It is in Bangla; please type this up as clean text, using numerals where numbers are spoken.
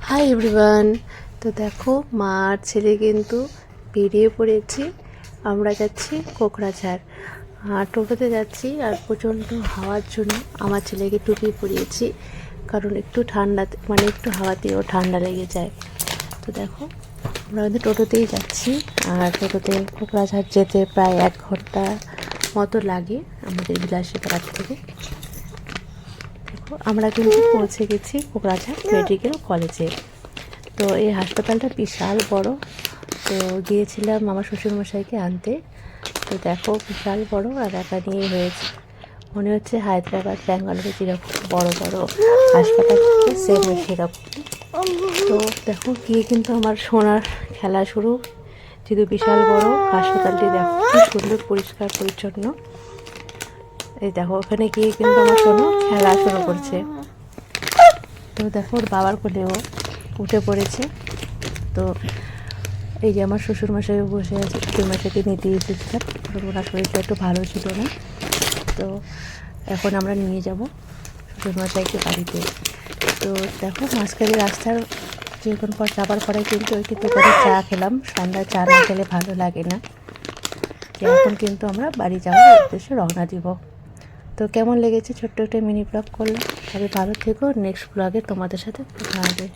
Hi everyone. তো দেখো মা আর ছেলে কিন্তু বেরিয়ে পড়েছি। আমরা যাচ্ছি কোকড়াঝাড়, আর টোটোতে যাচ্ছি। আর প্রচণ্ড হাওয়ার জন্য আমার ছেলেকে টুপি পরিয়েছি, কারণ একটু ঠান্ডাতে একটু হাওয়াতেও ঠান্ডা লেগে যায়। তো দেখো আমরা কিন্তু টোটোতেই যাচ্ছি, আর টোটোতে কোকড়াঝাড় যেতে প্রায় 1 ঘন্টা মতো লাগে আমাদের বিলাসীপাড়ার থেকে। দেখো আমরা কিন্তু পৌঁছে গেছি কোকড়াঝাড় মেডিকেল কলেজে। তো এই হাসপাতালটা বিশাল বড়। তো গিয়েছিলাম আমার শ্বশুরমশাইকে আনতে। তো দেখো বিশাল বড়, আর একা নিয়ে হয়েছে। মনে হচ্ছে হায়দ্রাবাদ ব্যাঙ্গালোরে যেরকম বড় বড় হাসপাতাল থাকে সেম সেরকম। তো দেখো গিয়ে কিন্তু আমার সোনার খেলা শুরু। যেহেতু বিশাল বড় হাসপাতালটি, দেখো খুব সুন্দর পরিষ্কার পরিচ্ছন্ন। এই দেখো ওখানে গিয়ে কিন্তু আমার সোনা খেলা শুরু করছে। তো দেখো ওর বাবার কোলেও উঠে পড়েছে। তো এই যে আমার শ্বশুরমশাই বসে আছে, শ্বশুরমশাইকে নিতে এসেছিলাম, কারণ ওনার শরীরটা একটু ভালো ছিল না। তো এখন আমরা নিয়ে যাব শ্বশুরমশাইকে বাড়িতে। তো দেখো মাঝখানে রাস্তার কিছুক্ষণ পর যাবার পরে কিন্তু ওই কিন্তু করে চা খেলাম। সন্ধ্যায় চা না খেলে ভালো লাগে না। এখন কিন্তু আমরা বাড়ি যাওয়ার উদ্দেশ্যে রওনা দিব। তো কেমন লেগেছে ছোট্ট একটা মিনি ব্লগ করলাম। সবাই ভালো থেকো, নেক্সট ব্লগে তোমাদের সাথে কথা হবে।